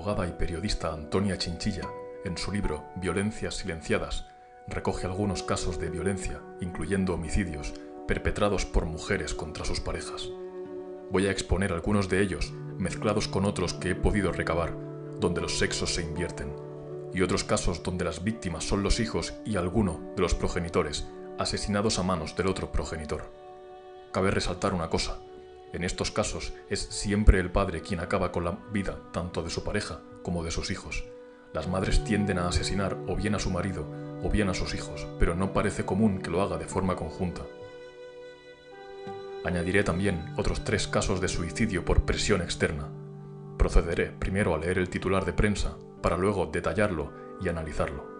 abogada y periodista Antonia Chinchilla, en su libro Violencias silenciadas, recoge algunos casos de violencia, incluyendo homicidios, perpetrados por mujeres contra sus parejas. Voy a exponer algunos de ellos, mezclados con otros que he podido recabar, donde los sexos se invierten, y otros casos donde las víctimas son los hijos y alguno de los progenitores, asesinados a manos del otro progenitor. Cabe resaltar una cosa: en estos casos es siempre el padre quien acaba con la vida tanto de su pareja como de sus hijos. Las madres tienden a asesinar o bien a su marido o bien a sus hijos, pero no parece común que lo haga de forma conjunta. Añadiré también otros 3 casos de suicidio por presión externa. Procederé primero a leer el titular de prensa para luego detallarlo y analizarlo.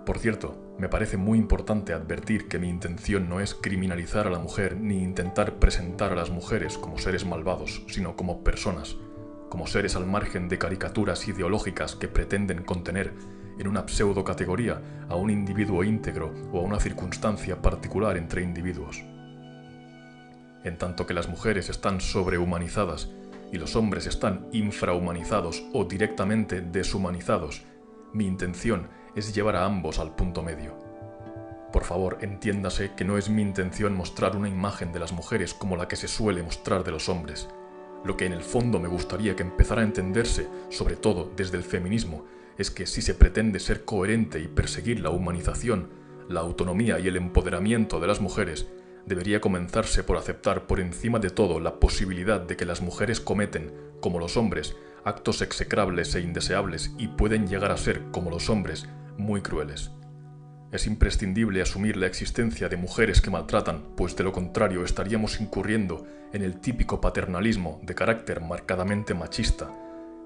Por cierto, me parece muy importante advertir que mi intención no es criminalizar a la mujer ni intentar presentar a las mujeres como seres malvados, sino como personas, como seres al margen de caricaturas ideológicas que pretenden contener en una pseudo-categoría a un individuo íntegro o a una circunstancia particular entre individuos. En tanto que las mujeres están sobrehumanizadas y los hombres están infrahumanizados o directamente deshumanizados, mi intención es llevar a ambos al punto medio. Por favor, entiéndase que no es mi intención mostrar una imagen de las mujeres como la que se suele mostrar de los hombres. Lo que en el fondo me gustaría que empezara a entenderse, sobre todo desde el feminismo, es que si se pretende ser coherente y perseguir la humanización, la autonomía y el empoderamiento de las mujeres, debería comenzarse por aceptar por encima de todo la posibilidad de que las mujeres cometen, como los hombres, actos execrables e indeseables y pueden llegar a ser, como los hombres, muy crueles. Es imprescindible asumir la existencia de mujeres que maltratan, pues de lo contrario estaríamos incurriendo en el típico paternalismo de carácter marcadamente machista,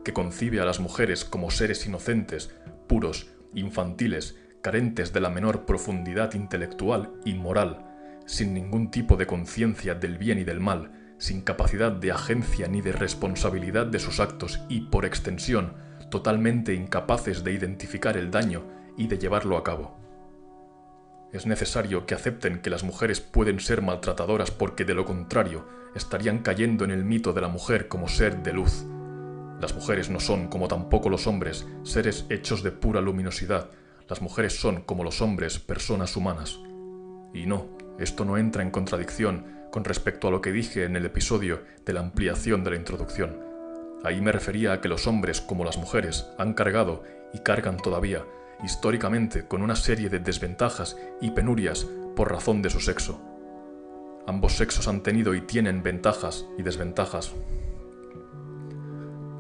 que concibe a las mujeres como seres inocentes, puros, infantiles, carentes de la menor profundidad intelectual y moral, sin ningún tipo de conciencia del bien y del mal, sin capacidad de agencia ni de responsabilidad de sus actos y, por extensión, totalmente incapaces de identificar el daño y de llevarlo a cabo. Es necesario que acepten que las mujeres pueden ser maltratadoras porque, de lo contrario, estarían cayendo en el mito de la mujer como ser de luz. Las mujeres no son, como tampoco los hombres, seres hechos de pura luminosidad. Las mujeres son, como los hombres, personas humanas. Y no, esto no entra en contradicción con respecto a lo que dije en el episodio de la ampliación de la introducción. Ahí me refería a que los hombres, como las mujeres, han cargado y cargan todavía, históricamente, con una serie de desventajas y penurias por razón de su sexo. Ambos sexos han tenido y tienen ventajas y desventajas.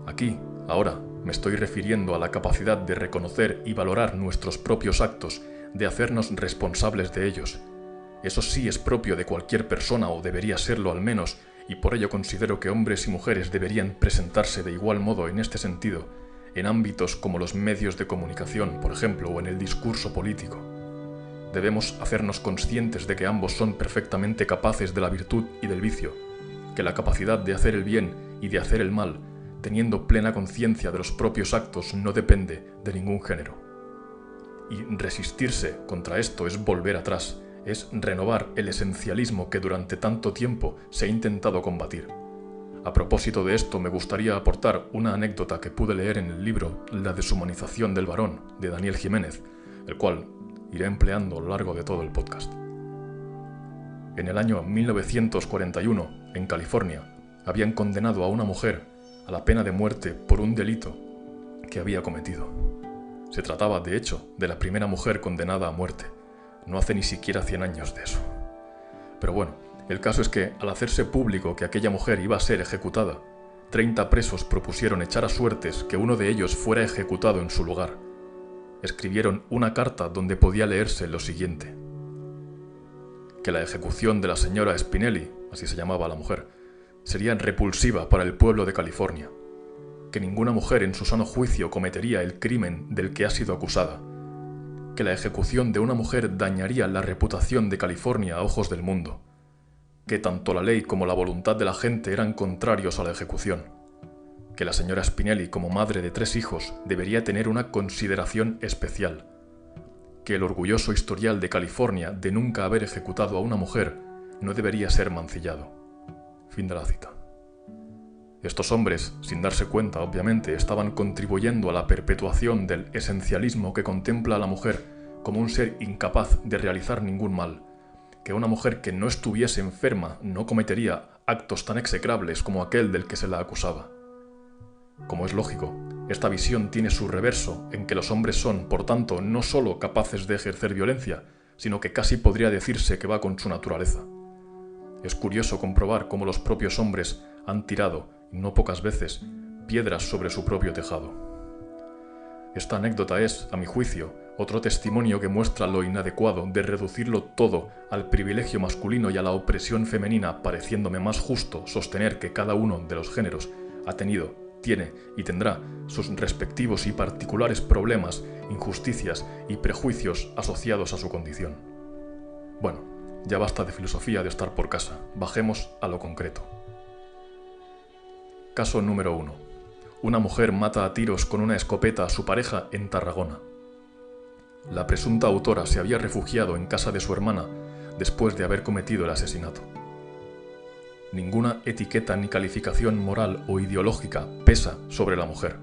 Aquí, ahora, me estoy refiriendo a la capacidad de reconocer y valorar nuestros propios actos, de hacernos responsables de ellos. Eso sí es propio de cualquier persona, o debería serlo al menos, y por ello considero que hombres y mujeres deberían presentarse de igual modo en este sentido, en ámbitos como los medios de comunicación, por ejemplo, o en el discurso político. Debemos hacernos conscientes de que ambos son perfectamente capaces de la virtud y del vicio, que la capacidad de hacer el bien y de hacer el mal, teniendo plena conciencia de los propios actos, no depende de ningún género. Y resistirse contra esto es volver atrás, es renovar el esencialismo que durante tanto tiempo se ha intentado combatir. A propósito de esto, me gustaría aportar una anécdota que pude leer en el libro La deshumanización del varón, de Daniel Jiménez, el cual iré empleando a lo largo de todo el podcast. En el año 1941, en California, habían condenado a una mujer a la pena de muerte por un delito que había cometido. Se trataba, de hecho, de la primera mujer condenada a muerte. No hace ni siquiera 100 años de eso. Pero bueno, el caso es que, al hacerse público que aquella mujer iba a ser ejecutada, 30 presos propusieron echar a suertes que uno de ellos fuera ejecutado en su lugar. Escribieron una carta donde podía leerse lo siguiente: que la ejecución de la señora Spinelli, así se llamaba la mujer, sería repulsiva para el pueblo de California, que ninguna mujer en su sano juicio cometería el crimen del que ha sido acusada, que la ejecución de una mujer dañaría la reputación de California a ojos del mundo, que tanto la ley como la voluntad de la gente eran contrarios a la ejecución, que la señora Spinelli, como madre de 3 hijos, debería tener una consideración especial, que el orgulloso historial de California de nunca haber ejecutado a una mujer no debería ser mancillado. Fin de la cita. Estos hombres, sin darse cuenta, obviamente, estaban contribuyendo a la perpetuación del esencialismo que contempla a la mujer como un ser incapaz de realizar ningún mal, que una mujer que no estuviese enferma no cometería actos tan execrables como aquel del que se la acusaba. Como es lógico, esta visión tiene su reverso en que los hombres son, por tanto, no solo capaces de ejercer violencia, sino que casi podría decirse que va con su naturaleza. Es curioso comprobar cómo los propios hombres han tirado, y no pocas veces, piedras sobre su propio tejado. Esta anécdota es, a mi juicio, otro testimonio que muestra lo inadecuado de reducirlo todo al privilegio masculino y a la opresión femenina, pareciéndome más justo sostener que cada uno de los géneros ha tenido, tiene y tendrá sus respectivos y particulares problemas, injusticias y prejuicios asociados a su condición. Bueno, ya basta de filosofía de estar por casa, bajemos a lo concreto. Caso número 1. Una mujer mata a tiros con una escopeta a su pareja en Tarragona. La presunta autora se había refugiado en casa de su hermana después de haber cometido el asesinato. Ninguna etiqueta ni calificación moral o ideológica pesa sobre la mujer.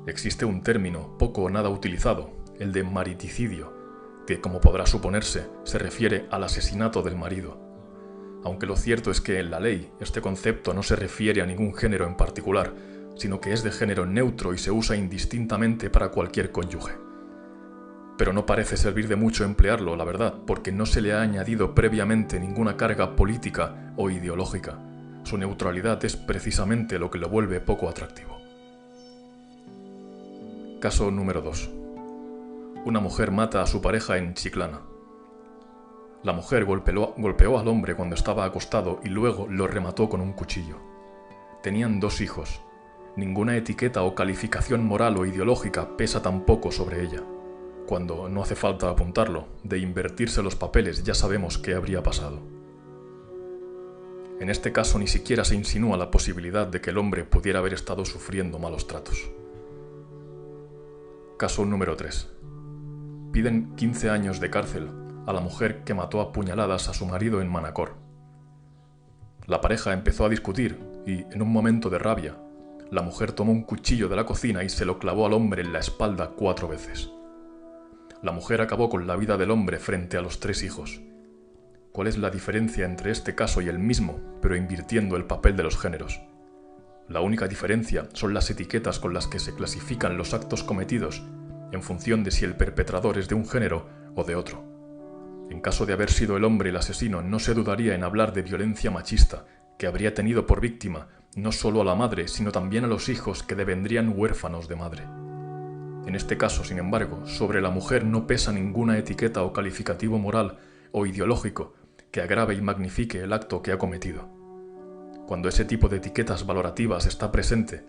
Existe un término poco o nada utilizado, el de mariticidio, que, como podrá suponerse, se refiere al asesinato del marido. Aunque lo cierto es que en la ley este concepto no se refiere a ningún género en particular, sino que es de género neutro y se usa indistintamente para cualquier cónyuge. Pero no parece servir de mucho emplearlo, la verdad, porque no se le ha añadido previamente ninguna carga política o ideológica. Su neutralidad es precisamente lo que lo vuelve poco atractivo. Caso número 2. Una mujer mata a su pareja en Chiclana. La mujer golpeó al hombre cuando estaba acostado y luego lo remató con un cuchillo. Tenían 2 hijos. Ninguna etiqueta o calificación moral o ideológica pesa tampoco sobre ella. Cuando, no hace falta apuntarlo, de invertirse los papeles ya sabemos qué habría pasado. En este caso ni siquiera se insinúa la posibilidad de que el hombre pudiera haber estado sufriendo malos tratos. Caso número 3. Piden 15 años de cárcel a la mujer que mató a puñaladas a su marido en Manacor. La pareja empezó a discutir y, en un momento de rabia, la mujer tomó un cuchillo de la cocina y se lo clavó al hombre en la espalda 4 veces. La mujer acabó con la vida del hombre frente a los 3 hijos. ¿Cuál es la diferencia entre este caso y el mismo, pero invirtiendo el papel de los géneros? La única diferencia son las etiquetas con las que se clasifican los actos cometidos en función de si el perpetrador es de un género o de otro. En caso de haber sido el hombre el asesino, no se dudaría en hablar de violencia machista, que habría tenido por víctima no solo a la madre, sino también a los hijos que devendrían huérfanos de madre. En este caso, sin embargo, sobre la mujer no pesa ninguna etiqueta o calificativo moral o ideológico que agrave y magnifique el acto que ha cometido. Cuando ese tipo de etiquetas valorativas está presente,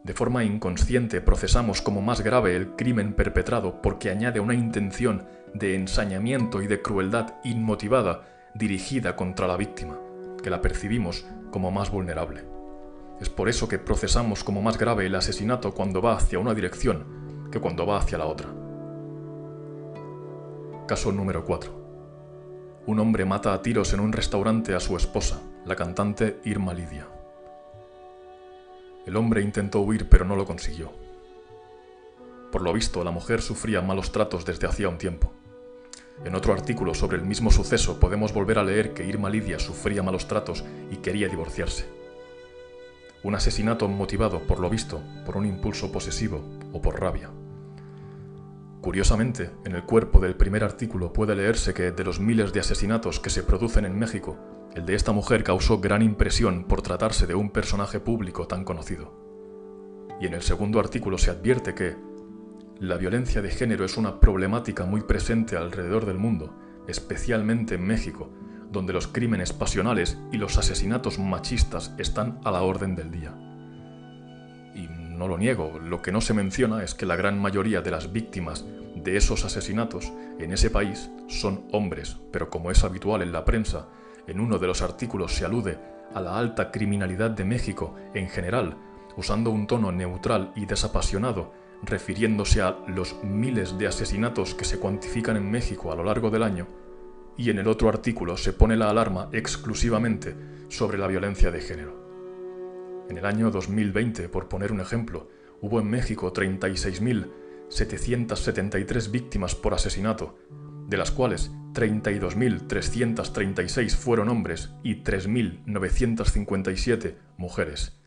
de forma inconsciente procesamos como más grave el crimen perpetrado porque añade una intención de ensañamiento y de crueldad inmotivada dirigida contra la víctima, que la percibimos como más vulnerable. Es por eso que procesamos como más grave el asesinato cuando va hacia una dirección que cuando va hacia la otra. Caso número 4. Un hombre mata a tiros en un restaurante a su esposa, la cantante Irma Lidia. El hombre intentó huir pero no lo consiguió. Por lo visto, la mujer sufría malos tratos desde hacía un tiempo. En otro artículo sobre el mismo suceso podemos volver a leer que Irma Lidia sufría malos tratos y quería divorciarse. Un asesinato motivado, por lo visto, por un impulso posesivo o por rabia. Curiosamente, en el cuerpo del primer artículo puede leerse que de los miles de asesinatos que se producen en México, el de esta mujer causó gran impresión por tratarse de un personaje público tan conocido. Y en el segundo artículo se advierte que la violencia de género es una problemática muy presente alrededor del mundo, especialmente en México, donde los crímenes pasionales y los asesinatos machistas están a la orden del día. Y no lo niego, lo que no se menciona es que la gran mayoría de las víctimas de esos asesinatos en ese país son hombres, pero como es habitual en la prensa, en uno de los artículos se alude a la alta criminalidad de México en general, usando un tono neutral y desapasionado, refiriéndose a los miles de asesinatos que se cuantifican en México a lo largo del año, y en el otro artículo se pone la alarma exclusivamente sobre la violencia de género. En el año 2020, por poner un ejemplo, hubo en México 36.773 víctimas por asesinato, de las cuales 32.336 fueron hombres y 3.957 mujeres.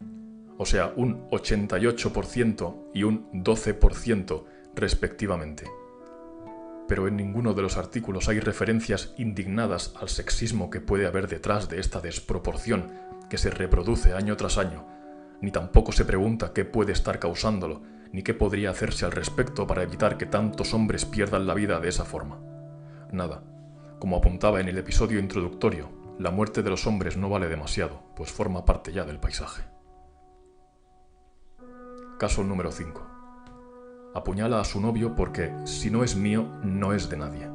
O sea, un 88% y un 12% respectivamente. Pero en ninguno de los artículos hay referencias indignadas al sexismo que puede haber detrás de esta desproporción que se reproduce año tras año, ni tampoco se pregunta qué puede estar causándolo, ni qué podría hacerse al respecto para evitar que tantos hombres pierdan la vida de esa forma. Nada. Como apuntaba en el episodio introductorio, la muerte de los hombres no vale demasiado, pues forma parte ya del paisaje. Caso número 5. Apuñala a su novio porque, si no es mío, no es de nadie.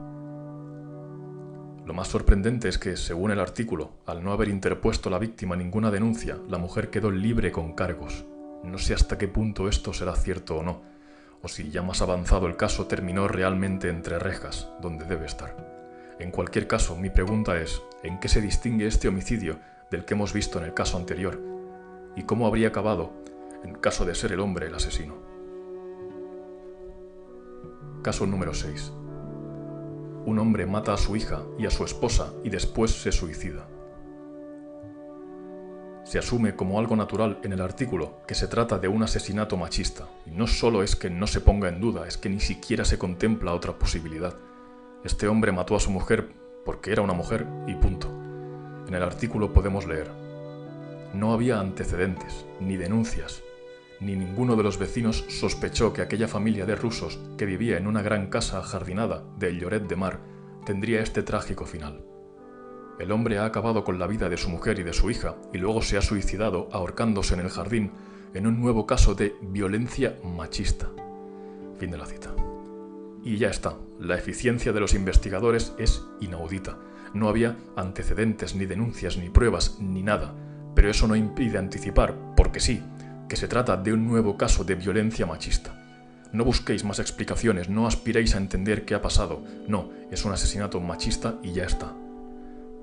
Lo más sorprendente es que, según el artículo, al no haber interpuesto la víctima ninguna denuncia, la mujer quedó libre con cargos. No sé hasta qué punto esto será cierto o no, o si ya más avanzado el caso terminó realmente entre rejas, donde debe estar. En cualquier caso, mi pregunta es, ¿en qué se distingue este homicidio del que hemos visto en el caso anterior? ¿Y cómo habría acabado en caso de ser el hombre el asesino? Caso número 6. Un hombre mata a su hija y a su esposa y después se suicida. Se asume como algo natural en el artículo que se trata de un asesinato machista, y no solo es que no se ponga en duda, es que ni siquiera se contempla otra posibilidad. Este hombre mató a su mujer porque era una mujer y punto. En el artículo podemos leer: no había antecedentes, ni denuncias, ni ninguno de los vecinos sospechó que aquella familia de rusos que vivía en una gran casa ajardinada de Lloret de Mar tendría este trágico final. El hombre ha acabado con la vida de su mujer y de su hija y luego se ha suicidado ahorcándose en el jardín en un nuevo caso de violencia machista. Fin de la cita. Y ya está, la eficiencia de los investigadores es inaudita. No había antecedentes, ni denuncias, ni pruebas, ni nada, pero eso no impide anticipar, porque sí, que se trata de un nuevo caso de violencia machista. No busquéis más explicaciones, no aspiréis a entender qué ha pasado. No, es un asesinato machista y ya está.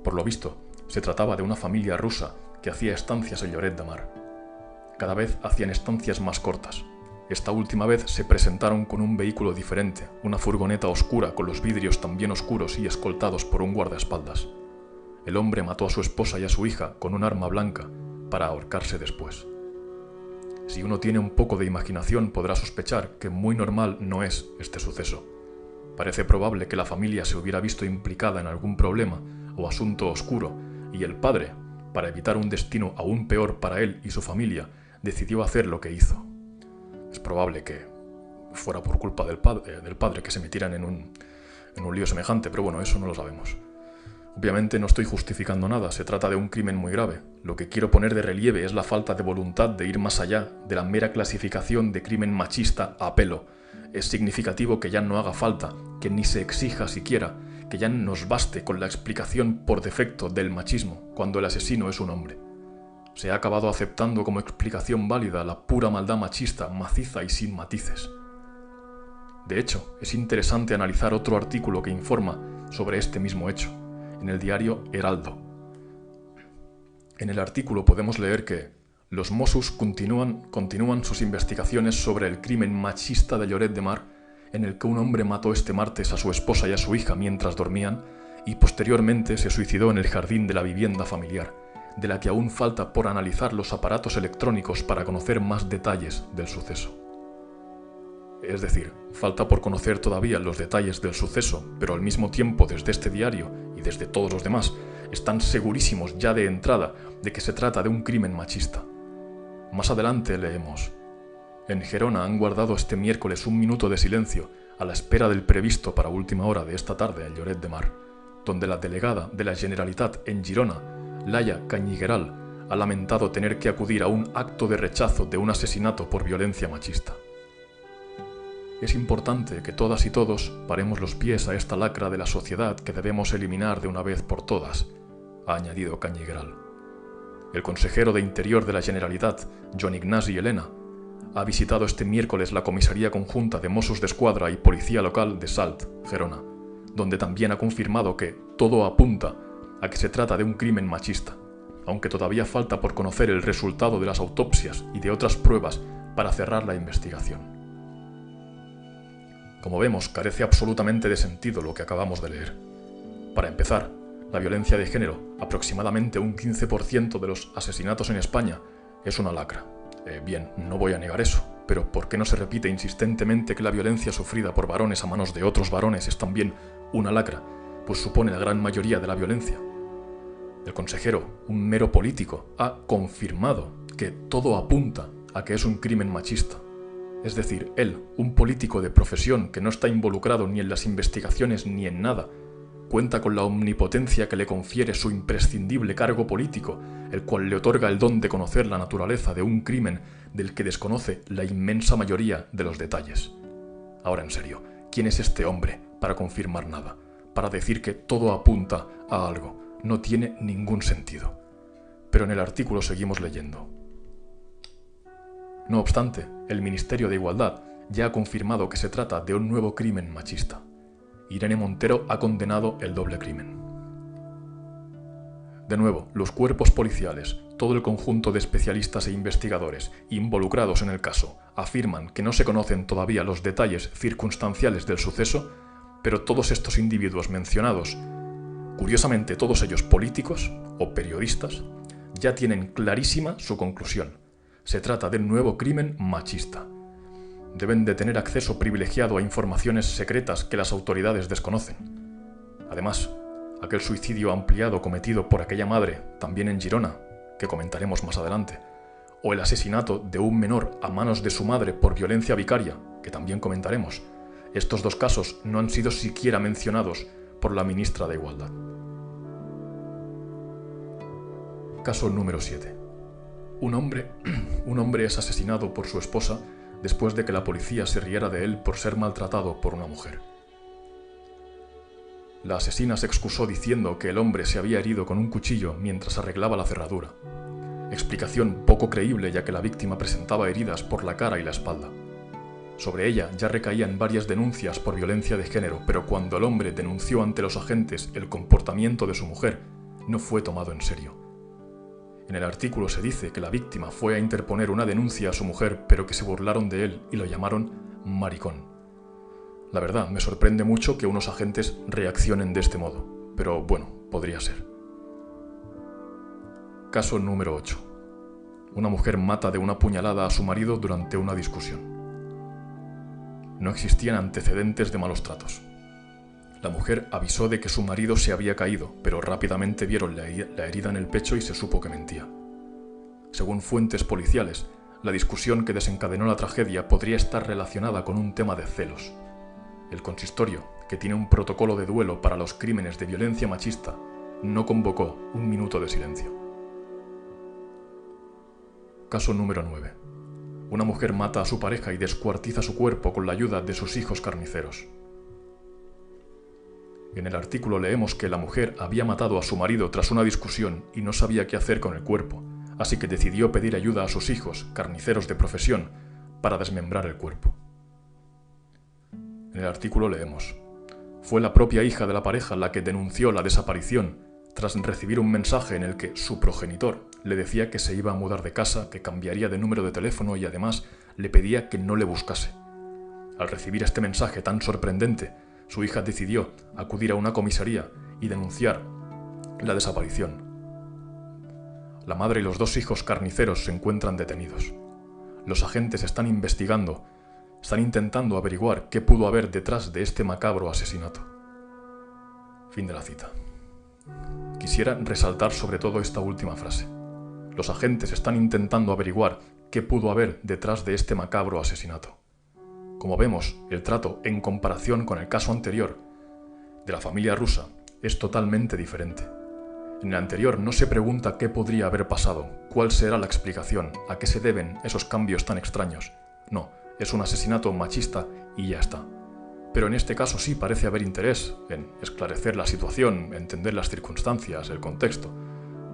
Por lo visto, se trataba de una familia rusa que hacía estancias en Lloret de Mar. Cada vez hacían estancias más cortas. Esta última vez se presentaron con un vehículo diferente, una furgoneta oscura con los vidrios también oscuros y escoltados por un guardaespaldas. El hombre mató a su esposa y a su hija con un arma blanca para ahorcarse después. Si uno tiene un poco de imaginación podrá sospechar que muy normal no es este suceso. Parece probable que la familia se hubiera visto implicada en algún problema o asunto oscuro y el padre, para evitar un destino aún peor para él y su familia, decidió hacer lo que hizo. Es probable que fuera por culpa del padre que se metieran en un lío semejante, pero bueno, eso no lo sabemos. Obviamente no estoy justificando nada, se trata de un crimen muy grave. Lo que quiero poner de relieve es la falta de voluntad de ir más allá de la mera clasificación de crimen machista a pelo. Es significativo que ya no haga falta, que ni se exija siquiera, que ya nos baste con la explicación por defecto del machismo, cuando el asesino es un hombre. Se ha acabado aceptando como explicación válida la pura maldad machista, maciza y sin matices. De hecho, es interesante analizar otro artículo que informa sobre este mismo hecho, en el diario Heraldo. En el artículo podemos leer que los Mossos continúan sus investigaciones sobre el crimen machista de Lloret de Mar, en el que un hombre mató este martes a su esposa y a su hija mientras dormían y posteriormente se suicidó en el jardín de la vivienda familiar, de la que aún falta por analizar los aparatos electrónicos para conocer más detalles del suceso. Es decir, falta por conocer todavía los detalles del suceso, pero al mismo tiempo desde este diario y desde todos los demás están segurísimos ya de entrada de que se trata de un crimen machista. Más adelante leemos: en Gerona han guardado este miércoles un minuto de silencio a la espera del previsto para última hora de esta tarde en Lloret de Mar, donde la delegada de la Generalitat en Girona, Laia Cañigueral, ha lamentado tener que acudir a un acto de rechazo de un asesinato por violencia machista. Es importante que todas y todos paremos los pies a esta lacra de la sociedad que debemos eliminar de una vez por todas, ha añadido Cañigueral. El consejero de Interior de la Generalitat, Joan Ignasi Elena, ha visitado este miércoles la Comisaría Conjunta de Mossos d'Esquadra y Policía Local de Salt, Gerona, donde también ha confirmado que todo apunta a que se trata de un crimen machista, aunque todavía falta por conocer el resultado de las autopsias y de otras pruebas para cerrar la investigación. Como vemos, carece absolutamente de sentido lo que acabamos de leer. Para empezar, la violencia de género, aproximadamente un 15% de los asesinatos en España, es una lacra. Bien, no voy a negar eso, pero ¿por qué no se repite insistentemente que la violencia sufrida por varones a manos de otros varones es también una lacra, pues supone la gran mayoría de la violencia? El consejero, un mero político, ha confirmado que todo apunta a que es un crimen machista. Es decir, él, un político de profesión que no está involucrado ni en las investigaciones ni en nada, cuenta con la omnipotencia que le confiere su imprescindible cargo político, el cual le otorga el don de conocer la naturaleza de un crimen del que desconoce la inmensa mayoría de los detalles. Ahora en serio, ¿quién es este hombre para confirmar nada? Para decir que todo apunta a algo. No tiene ningún sentido. Pero en el artículo seguimos leyendo. No obstante, el Ministerio de Igualdad ya ha confirmado que se trata de un nuevo crimen machista. Irene Montero ha condenado el doble crimen. De nuevo, los cuerpos policiales, todo el conjunto de especialistas e investigadores involucrados en el caso, afirman que no se conocen todavía los detalles circunstanciales del suceso, pero todos estos individuos mencionados, curiosamente todos ellos políticos o periodistas, ya tienen clarísima su conclusión. Se trata de un nuevo crimen machista. Deben de tener acceso privilegiado a informaciones secretas que las autoridades desconocen. Además, aquel suicidio ampliado cometido por aquella madre, también en Girona, que comentaremos más adelante, o el asesinato de un menor a manos de su madre por violencia vicaria, que también comentaremos, estos dos casos no han sido siquiera mencionados por la ministra de Igualdad. Caso número 7. Un hombre es asesinado por su esposa después de que la policía se riera de él por ser maltratado por una mujer. La asesina se excusó diciendo que el hombre se había herido con un cuchillo mientras arreglaba la cerradura. Explicación poco creíble ya que la víctima presentaba heridas por la cara y la espalda. Sobre ella ya recaían varias denuncias por violencia de género, pero cuando el hombre denunció ante los agentes el comportamiento de su mujer, no fue tomado en serio. En el artículo se dice que la víctima fue a interponer una denuncia a su mujer, pero que se burlaron de él y lo llamaron maricón. La verdad, me sorprende mucho que unos agentes reaccionen de este modo, pero bueno, podría ser. Caso número 8. Una mujer mata de una puñalada a su marido durante una discusión. No existían antecedentes de malos tratos. La mujer avisó de que su marido se había caído, pero rápidamente vieron la herida en el pecho y se supo que mentía. Según fuentes policiales, la discusión que desencadenó la tragedia podría estar relacionada con un tema de celos. El consistorio, que tiene un protocolo de duelo para los crímenes de violencia machista, no convocó un minuto de silencio. Caso número 9. Una mujer mata a su pareja y descuartiza su cuerpo con la ayuda de sus hijos carniceros. En el artículo leemos que la mujer había matado a su marido tras una discusión y no sabía qué hacer con el cuerpo, así que decidió pedir ayuda a sus hijos, carniceros de profesión, para desmembrar el cuerpo. En el artículo leemos: fue la propia hija de la pareja la que denunció la desaparición tras recibir un mensaje en el que su progenitor le decía que se iba a mudar de casa, que cambiaría de número de teléfono y además le pedía que no le buscase. Al recibir este mensaje tan sorprendente, su hija decidió acudir a una comisaría y denunciar la desaparición. La madre y los dos hijos carniceros se encuentran detenidos. Los agentes están investigando, están intentando averiguar qué pudo haber detrás de este macabro asesinato. Fin de la cita. Quisiera resaltar sobre todo esta última frase. Los agentes están intentando averiguar qué pudo haber detrás de este macabro asesinato. Como vemos, el trato, en comparación con el caso anterior de la familia rusa, es totalmente diferente. En el anterior no se pregunta qué podría haber pasado, cuál será la explicación, a qué se deben esos cambios tan extraños. No, es un asesinato machista y ya está. Pero en este caso sí parece haber interés en esclarecer la situación, entender las circunstancias, el contexto.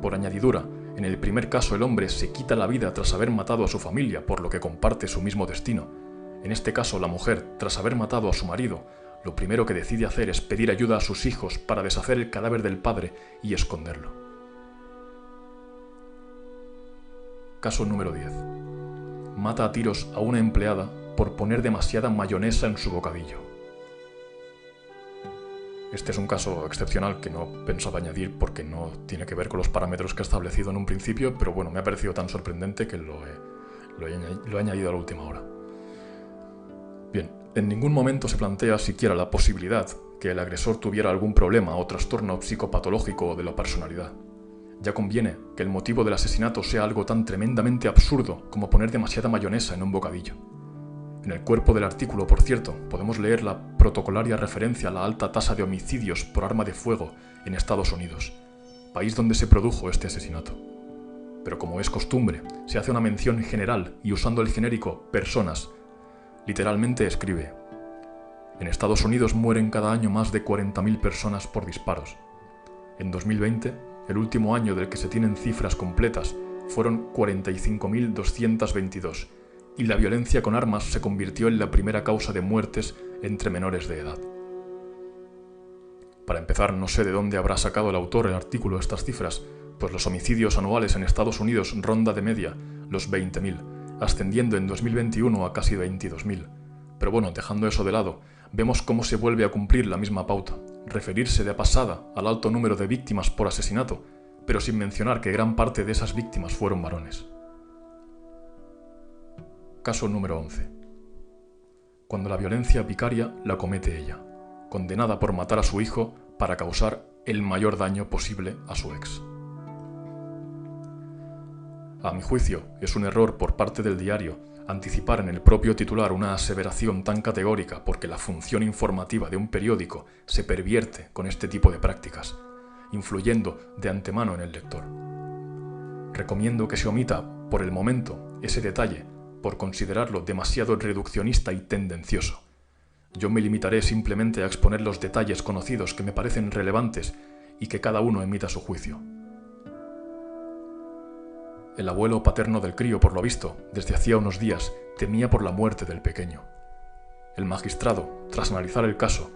Por añadidura, en el primer caso el hombre se quita la vida tras haber matado a su familia, por lo que comparte su mismo destino. En este caso, la mujer, tras haber matado a su marido, lo primero que decide hacer es pedir ayuda a sus hijos para deshacer el cadáver del padre y esconderlo. Caso número 10. Mata a tiros a una empleada por poner demasiada mayonesa en su bocadillo. Este es un caso excepcional que no pensaba añadir porque no tiene que ver con los parámetros que he establecido en un principio, pero bueno, me ha parecido tan sorprendente que lo he añadido a la última hora. Bien, en ningún momento se plantea siquiera la posibilidad que el agresor tuviera algún problema o trastorno psicopatológico de la personalidad. Ya conviene que el motivo del asesinato sea algo tan tremendamente absurdo como poner demasiada mayonesa en un bocadillo. En el cuerpo del artículo, por cierto, podemos leer la protocolaria referencia a la alta tasa de homicidios por arma de fuego en Estados Unidos, país donde se produjo este asesinato. Pero como es costumbre, se hace una mención general y usando el genérico personas. Literalmente escribe: en Estados Unidos mueren cada año más de 40.000 personas por disparos. En 2020, el último año del que se tienen cifras completas, fueron 45.222, y la violencia con armas se convirtió en la primera causa de muertes entre menores de edad. Para empezar, no sé de dónde habrá sacado el autor el artículo estas cifras, pues los homicidios anuales en Estados Unidos ronda de media los 20.000, ascendiendo en 2021 a casi 22.000. Pero bueno, dejando eso de lado, vemos cómo se vuelve a cumplir la misma pauta, referirse de pasada al alto número de víctimas por asesinato, pero sin mencionar que gran parte de esas víctimas fueron varones. Caso número 11. Cuando la violencia vicaria la comete ella, condenada por matar a su hijo para causar el mayor daño posible a su ex. A mi juicio, es un error por parte del diario anticipar en el propio titular una aseveración tan categórica porque la función informativa de un periódico se pervierte con este tipo de prácticas, influyendo de antemano en el lector. Recomiendo que se omita, por el momento, ese detalle por considerarlo demasiado reduccionista y tendencioso. Yo me limitaré simplemente a exponer los detalles conocidos que me parecen relevantes y que cada uno emita su juicio. El abuelo paterno del crío, por lo visto, desde hacía unos días, temía por la muerte del pequeño. El magistrado, tras analizar el caso,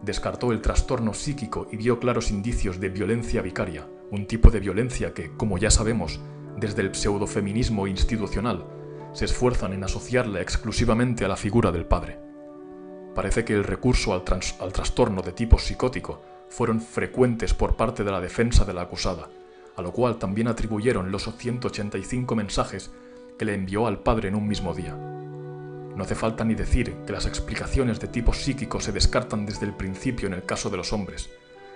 descartó el trastorno psíquico y vio claros indicios de violencia vicaria, un tipo de violencia que, como ya sabemos, desde el pseudofeminismo institucional, se esfuerzan en asociarla exclusivamente a la figura del padre. Parece que el recurso al trastorno de tipo psicótico fueron frecuentes por parte de la defensa de la acusada, a lo cual también atribuyeron los 185 mensajes que le envió al padre en un mismo día. No hace falta ni decir que las explicaciones de tipo psíquico se descartan desde el principio en el caso de los hombres,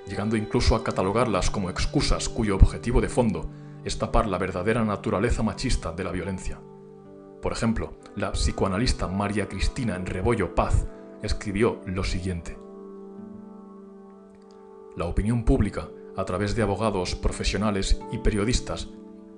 llegando incluso a catalogarlas como excusas cuyo objetivo de fondo es tapar la verdadera naturaleza machista de la violencia. Por ejemplo, la psicoanalista María Cristina Rebollo Paz escribió lo siguiente: la opinión pública, a través de abogados, profesionales y periodistas,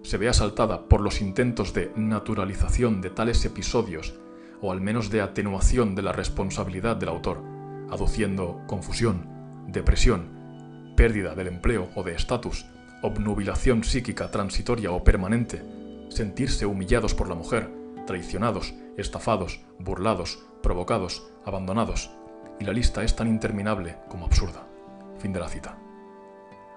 se ve asaltada por los intentos de naturalización de tales episodios o al menos de atenuación de la responsabilidad del autor, aduciendo confusión, depresión, pérdida del empleo o de estatus, obnubilación psíquica transitoria o permanente, sentirse humillados por la mujer, traicionados, estafados, burlados, provocados, abandonados, y la lista es tan interminable como absurda. Fin de la cita.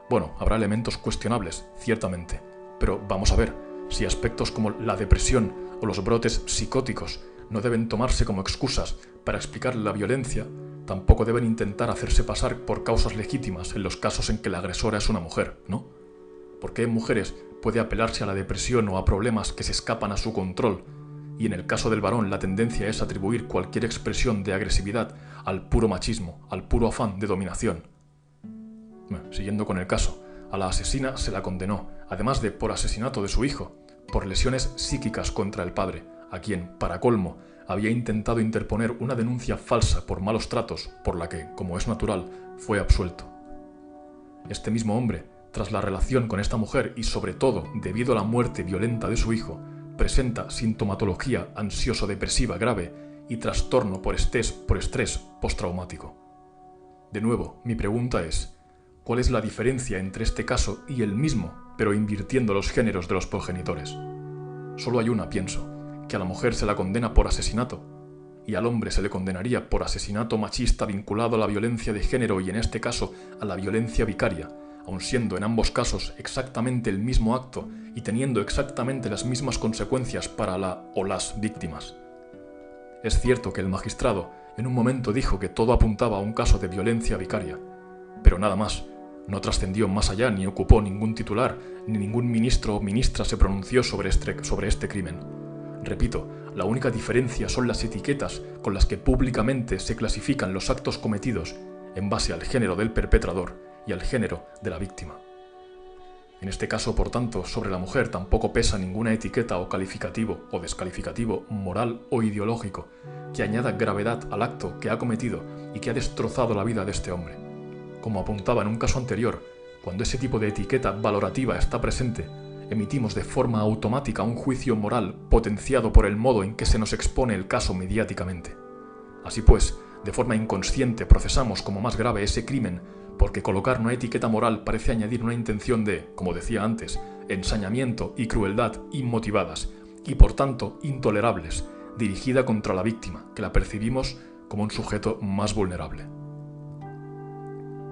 Bueno, habrá elementos cuestionables, ciertamente, pero vamos a ver si aspectos como la depresión o los brotes psicóticos no deben tomarse como excusas para explicar la violencia, tampoco deben intentar hacerse pasar por causas legítimas en los casos en que la agresora es una mujer, ¿no? Porque en mujeres puede apelarse a la depresión o a problemas que se escapan a su control, y en el caso del varón la tendencia es atribuir cualquier expresión de agresividad al puro machismo, al puro afán de dominación. Siguiendo con el caso, a la asesina se la condenó, además de por asesinato de su hijo, por lesiones psíquicas contra el padre, a quien, para colmo, había intentado interponer una denuncia falsa por malos tratos, por la que, como es natural, fue absuelto. Este mismo hombre, tras la relación con esta mujer y sobre todo debido a la muerte violenta de su hijo, presenta sintomatología ansioso-depresiva grave y trastorno por estrés postraumático. De nuevo, mi pregunta es: ¿cuál es la diferencia entre este caso y el mismo, pero invirtiendo los géneros de los progenitores? Solo hay una, pienso, que a la mujer se la condena por asesinato, y al hombre se le condenaría por asesinato machista vinculado a la violencia de género y en este caso a la violencia vicaria, aun siendo en ambos casos exactamente el mismo acto y teniendo exactamente las mismas consecuencias para la o las víctimas. Es cierto que el magistrado en un momento dijo que todo apuntaba a un caso de violencia vicaria, pero nada más, no trascendió más allá ni ocupó ningún titular, ni ningún ministro o ministra se pronunció sobre este crimen. Repito, la única diferencia son las etiquetas con las que públicamente se clasifican los actos cometidos en base al género del perpetrador y al género de la víctima. En este caso, por tanto, sobre la mujer tampoco pesa ninguna etiqueta o calificativo o descalificativo moral o ideológico que añada gravedad al acto que ha cometido y que ha destrozado la vida de este hombre. Como apuntaba en un caso anterior, cuando ese tipo de etiqueta valorativa está presente, emitimos de forma automática un juicio moral potenciado por el modo en que se nos expone el caso mediáticamente. Así pues, de forma inconsciente procesamos como más grave ese crimen porque colocar una etiqueta moral parece añadir una intención de, como decía antes, ensañamiento y crueldad inmotivadas y por tanto intolerables, dirigida contra la víctima, que la percibimos como un sujeto más vulnerable.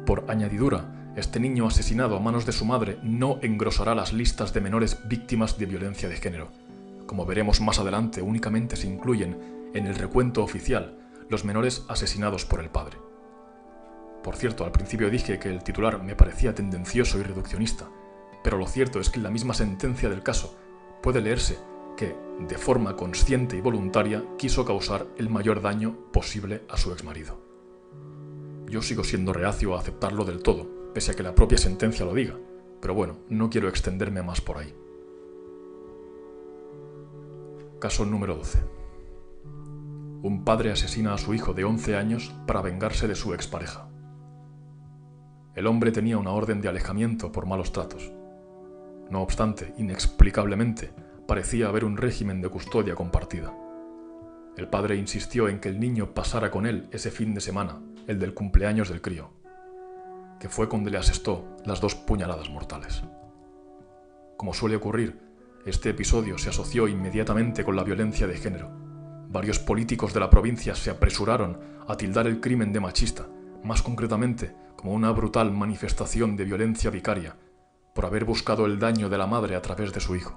Por añadidura, este niño asesinado a manos de su madre no engrosará las listas de menores víctimas de violencia de género. Como veremos más adelante, únicamente se incluyen en el recuento oficial los menores asesinados por el padre. Por cierto, al principio dije que el titular me parecía tendencioso y reduccionista, pero lo cierto es que en la misma sentencia del caso puede leerse que, de forma consciente y voluntaria, quiso causar el mayor daño posible a su exmarido. Yo sigo siendo reacio a aceptarlo del todo, pese a que la propia sentencia lo diga, pero bueno, no quiero extenderme más por ahí. Caso número 12. Un padre asesina a su hijo de 11 años para vengarse de su expareja. El hombre tenía una orden de alejamiento por malos tratos. No obstante, inexplicablemente, parecía haber un régimen de custodia compartida. El padre insistió en que el niño pasara con él ese fin de semana, el del cumpleaños del crío, que fue cuando le asestó las 2 puñaladas mortales. Como suele ocurrir, este episodio se asoció inmediatamente con la violencia de género. Varios políticos de la provincia se apresuraron a tildar el crimen de machista, más concretamente como una brutal manifestación de violencia vicaria, por haber buscado el daño de la madre a través de su hijo.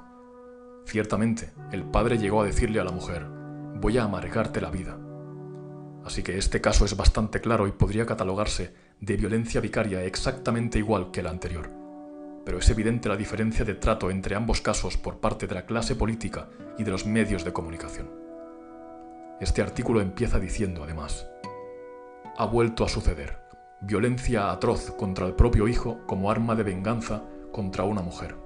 Ciertamente, el padre llegó a decirle a la mujer: «Voy a amargarte la vida». Así que este caso es bastante claro y podría catalogarse de violencia vicaria exactamente igual que el anterior. Pero es evidente la diferencia de trato entre ambos casos por parte de la clase política y de los medios de comunicación. Este artículo empieza diciendo, además: «Ha vuelto a suceder. Violencia atroz contra el propio hijo como arma de venganza contra una mujer».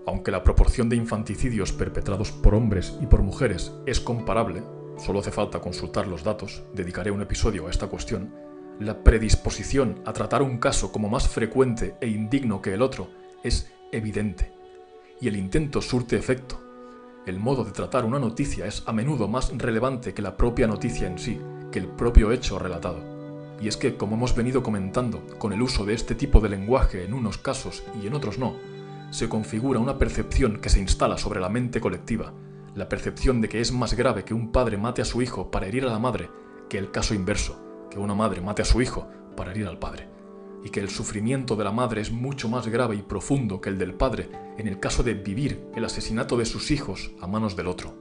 Aunque la proporción de infanticidios perpetrados por hombres y por mujeres es comparable, solo hace falta consultar los datos, dedicaré un episodio a esta cuestión, la predisposición a tratar un caso como más frecuente e indigno que el otro es evidente, y el intento surte efecto. El modo de tratar una noticia es a menudo más relevante que la propia noticia en sí, que el propio hecho relatado. Y es que, como hemos venido comentando, con el uso de este tipo de lenguaje en unos casos y en otros no, se configura una percepción que se instala sobre la mente colectiva, la percepción de que es más grave que un padre mate a su hijo para herir a la madre que el caso inverso, que una madre mate a su hijo para herir al padre, y que el sufrimiento de la madre es mucho más grave y profundo que el del padre en el caso de vivir el asesinato de sus hijos a manos del otro.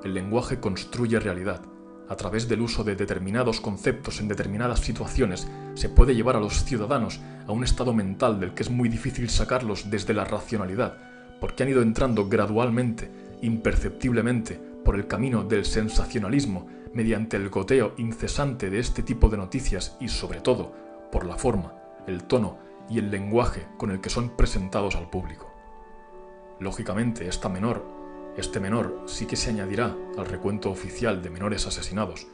El lenguaje construye realidad. A través del uso de determinados conceptos en determinadas situaciones se puede llevar a los ciudadanos a un estado mental del que es muy difícil sacarlos desde la racionalidad, porque han ido entrando gradualmente, imperceptiblemente, por el camino del sensacionalismo mediante el goteo incesante de este tipo de noticias y, sobre todo, por la forma, el tono y el lenguaje con el que son presentados al público. Lógicamente, este menor sí que se añadirá al recuento oficial de menores asesinados,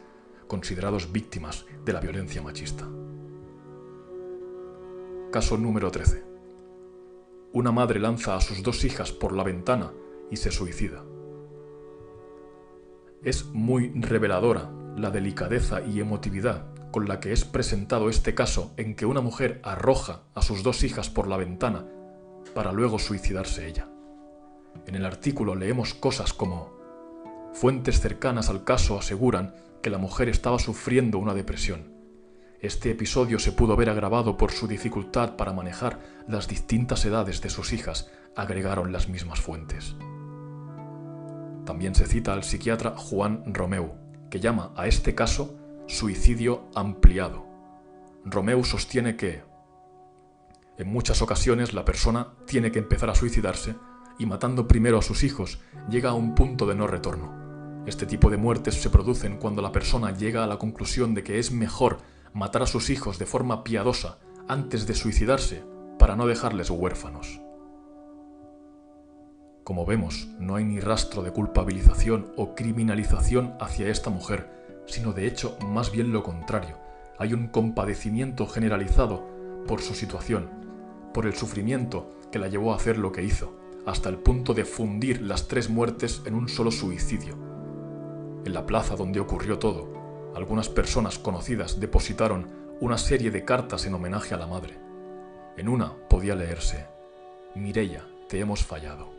considerados víctimas de la violencia machista. Caso número 13. Una madre lanza a sus 2 hijas por la ventana y se suicida. Es muy reveladora la delicadeza y emotividad con la que es presentado este caso en que una mujer arroja a sus 2 hijas por la ventana para luego suicidarse ella. En el artículo leemos cosas como: fuentes cercanas al caso aseguran que la mujer estaba sufriendo una depresión. Este episodio se pudo ver agravado por su dificultad para manejar las distintas edades de sus hijas, agregaron las mismas fuentes. También se cita al psiquiatra Juan Romeu, que llama a este caso suicidio ampliado. Romeu sostiene que en muchas ocasiones la persona tiene que empezar a suicidarse y matando primero a sus hijos llega a un punto de no retorno. Este tipo de muertes se producen cuando la persona llega a la conclusión de que es mejor matar a sus hijos de forma piadosa antes de suicidarse para no dejarles huérfanos. Como vemos, no hay ni rastro de culpabilización o criminalización hacia esta mujer, sino de hecho más bien lo contrario. Hay un compadecimiento generalizado por su situación, por el sufrimiento que la llevó a hacer lo que hizo, hasta el punto de fundir las 3 muertes en un solo suicidio. En la plaza donde ocurrió todo, algunas personas conocidas depositaron una serie de cartas en homenaje a la madre. En una podía leerse: «Mireia, te hemos fallado».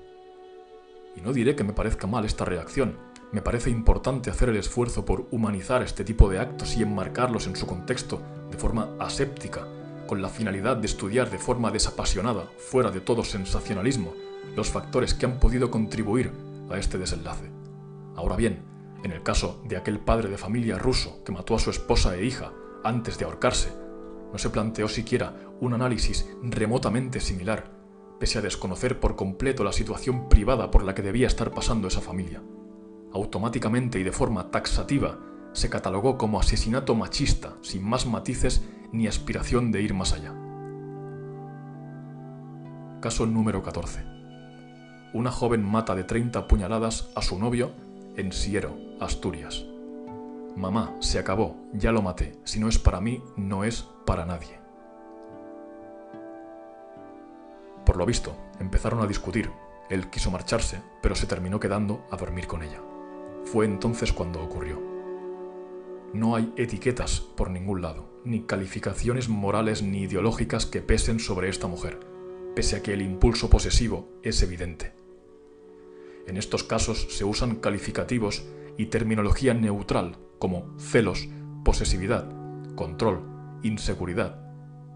Y no diré que me parezca mal esta reacción, me parece importante hacer el esfuerzo por humanizar este tipo de actos y enmarcarlos en su contexto de forma aséptica, con la finalidad de estudiar de forma desapasionada, fuera de todo sensacionalismo, los factores que han podido contribuir a este desenlace. Ahora bien, en el caso de aquel padre de familia ruso que mató a su esposa e hija antes de ahorcarse, no se planteó siquiera un análisis remotamente similar, pese a desconocer por completo la situación privada por la que debía estar pasando esa familia. Automáticamente y de forma taxativa, se catalogó como asesinato machista, sin más matices ni aspiración de ir más allá. Caso número 14. Una joven mata de 30 puñaladas a su novio en Siero, Asturias. «Mamá, se acabó, ya lo maté. Si no es para mí, no es para nadie». Por lo visto, empezaron a discutir. Él quiso marcharse, pero se terminó quedando a dormir con ella. Fue entonces cuando ocurrió. No hay etiquetas por ningún lado, ni calificaciones morales ni ideológicas que pesen sobre esta mujer, pese a que el impulso posesivo es evidente. En estos casos se usan calificativos y terminología neutral como celos, posesividad, control, inseguridad.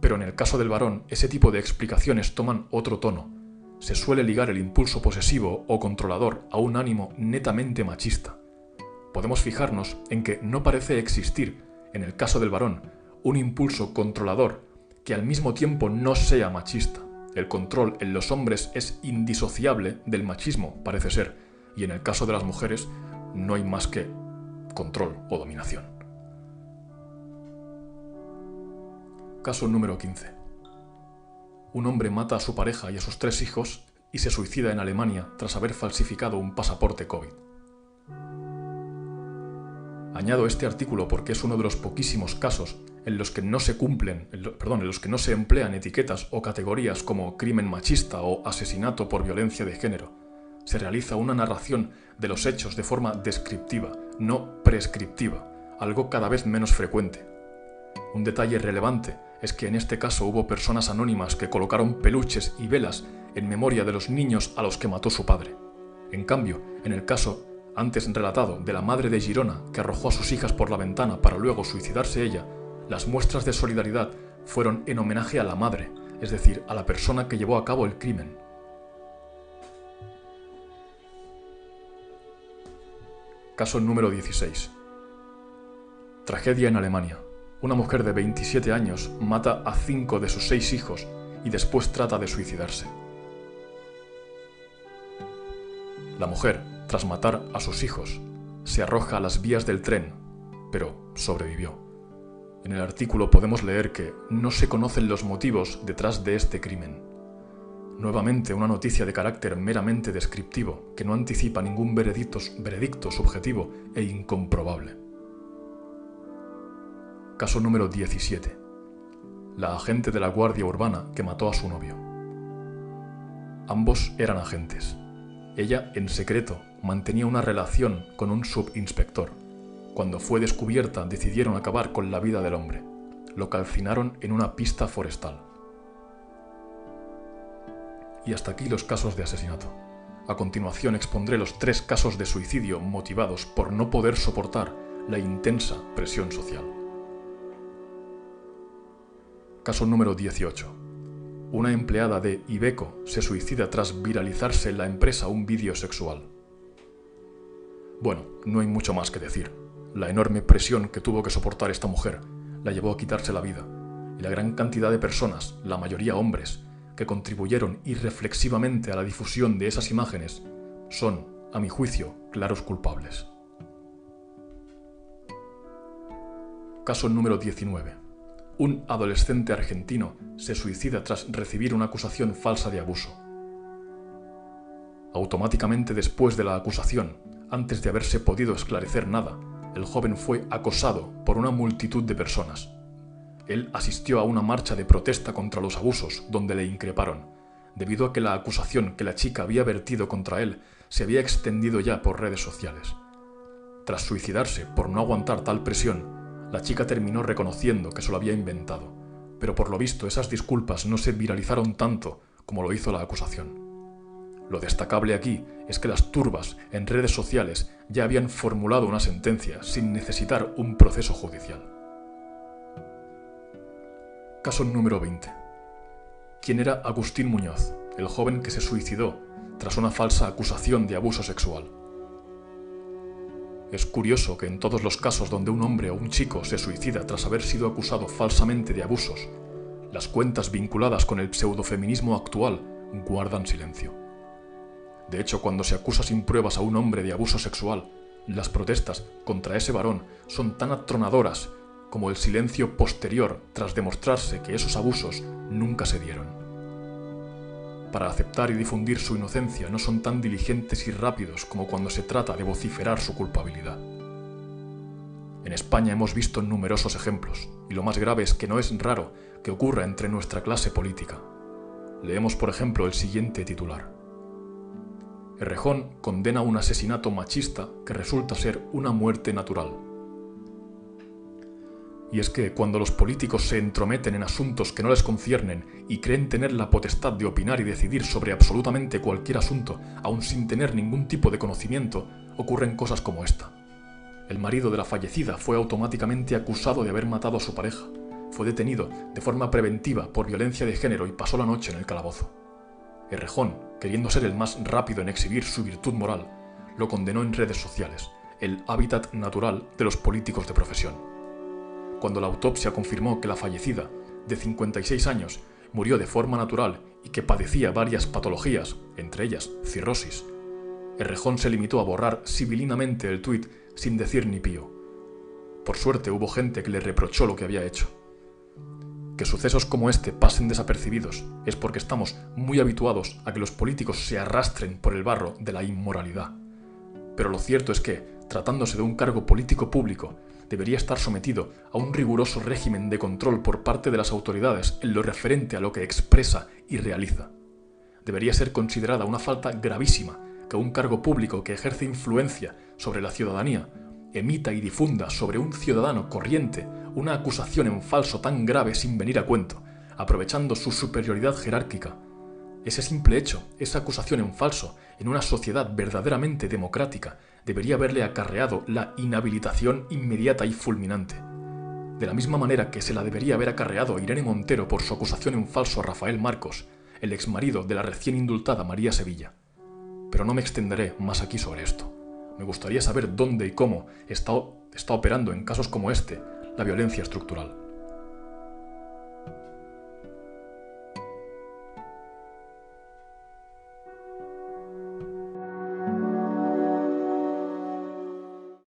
Pero en el caso del varón, ese tipo de explicaciones toman otro tono. Se suele ligar el impulso posesivo o controlador a un ánimo netamente machista. Podemos fijarnos en que no parece existir, en el caso del varón, un impulso controlador que al mismo tiempo no sea machista. El control en los hombres es indisociable del machismo, parece ser, y en el caso de las mujeres no hay más que control o dominación. Caso número 15. Un hombre mata a su pareja y a sus 3 hijos y se suicida en Alemania tras haber falsificado un pasaporte COVID. Añado este artículo porque es uno de los poquísimos casos en los que no se emplean etiquetas o categorías como crimen machista o asesinato por violencia de género. Se realiza una narración de los hechos de forma descriptiva, no prescriptiva, algo cada vez menos frecuente. Un detalle relevante es que en este caso hubo personas anónimas que colocaron peluches y velas en memoria de los niños a los que mató su padre. En cambio, en el caso antes relatado de la madre de Girona que arrojó a sus hijas por la ventana para luego suicidarse ella, las muestras de solidaridad fueron en homenaje a la madre, es decir, a la persona que llevó a cabo el crimen. Caso número 16. Tragedia en Alemania. Una mujer de 27 años mata a 5 de sus 6 hijos y después trata de suicidarse. La mujer, tras matar a sus hijos, se arroja a las vías del tren, pero sobrevivió. En el artículo podemos leer que no se conocen los motivos detrás de este crimen. Nuevamente una noticia de carácter meramente descriptivo que no anticipa ningún veredicto subjetivo e incomprobable. Caso número 17. La agente de la Guardia Urbana que mató a su novio. Ambos eran agentes. Ella, en secreto, mantenía una relación con un subinspector. Cuando fue descubierta, decidieron acabar con la vida del hombre. Lo calcinaron en una pista forestal. Y hasta aquí los casos de asesinato. A continuación expondré los 3 casos de suicidio motivados por no poder soportar la intensa presión social. Caso número 18. Una empleada de Iveco se suicida tras viralizarse en la empresa un vídeo sexual. Bueno, no hay mucho más que decir. La enorme presión que tuvo que soportar esta mujer la llevó a quitarse la vida, y la gran cantidad de personas, la mayoría hombres, que contribuyeron irreflexivamente a la difusión de esas imágenes, son, a mi juicio, claros culpables. Caso número 19. Un adolescente argentino se suicida tras recibir una acusación falsa de abuso. Automáticamente después de la acusación, antes de haberse podido esclarecer nada, el joven fue acosado por una multitud de personas. Él asistió a una marcha de protesta contra los abusos, donde le increparon, debido a que la acusación que la chica había vertido contra él se había extendido ya por redes sociales. Tras suicidarse por no aguantar tal presión, la chica terminó reconociendo que se lo había inventado, pero por lo visto esas disculpas no se viralizaron tanto como lo hizo la acusación. Lo destacable aquí es que las turbas en redes sociales ya habían formulado una sentencia sin necesitar un proceso judicial. Caso número 20. ¿Quién era Agustín Muñoz, el joven que se suicidó tras una falsa acusación de abuso sexual? Es curioso que en todos los casos donde un hombre o un chico se suicida tras haber sido acusado falsamente de abusos, las cuentas vinculadas con el pseudofeminismo actual guardan silencio. De hecho, cuando se acusa sin pruebas a un hombre de abuso sexual, las protestas contra ese varón son tan atronadoras como el silencio posterior tras demostrarse que esos abusos nunca se dieron. Para aceptar y difundir su inocencia no son tan diligentes y rápidos como cuando se trata de vociferar su culpabilidad. En España hemos visto numerosos ejemplos, y lo más grave es que no es raro que ocurra entre nuestra clase política. Leemos, por ejemplo, el siguiente titular. Errejón condena un asesinato machista que resulta ser una muerte natural. Y es que cuando los políticos se entrometen en asuntos que no les conciernen y creen tener la potestad de opinar y decidir sobre absolutamente cualquier asunto, aun sin tener ningún tipo de conocimiento, ocurren cosas como esta. El marido de la fallecida fue automáticamente acusado de haber matado a su pareja. Fue detenido de forma preventiva por violencia de género y pasó la noche en el calabozo. Errejón, queriendo ser el más rápido en exhibir su virtud moral, lo condenó en redes sociales, el hábitat natural de los políticos de profesión. Cuando la autopsia confirmó que la fallecida, de 56 años, murió de forma natural y que padecía varias patologías, entre ellas cirrosis, Errejón se limitó a borrar sibilinamente el tuit sin decir ni pío. Por suerte hubo gente que le reprochó lo que había hecho. Que sucesos como este pasen desapercibidos es porque estamos muy habituados a que los políticos se arrastren por el barro de la inmoralidad. Pero lo cierto es que, tratándose de un cargo político público, debería estar sometido a un riguroso régimen de control por parte de las autoridades en lo referente a lo que expresa y realiza. Debería ser considerada una falta gravísima que un cargo público que ejerce influencia sobre la ciudadanía emita y difunda sobre un ciudadano corriente una acusación en falso tan grave sin venir a cuento, aprovechando su superioridad jerárquica. Ese simple hecho, esa acusación en falso, en una sociedad verdaderamente democrática, debería haberle acarreado la inhabilitación inmediata y fulminante. De la misma manera que se la debería haber acarreado a Irene Montero por su acusación en falso a Rafael Marcos, el exmarido de la recién indultada María Sevilla. Pero no me extenderé más aquí sobre esto. Me gustaría saber dónde y cómo está operando en casos como este la violencia estructural.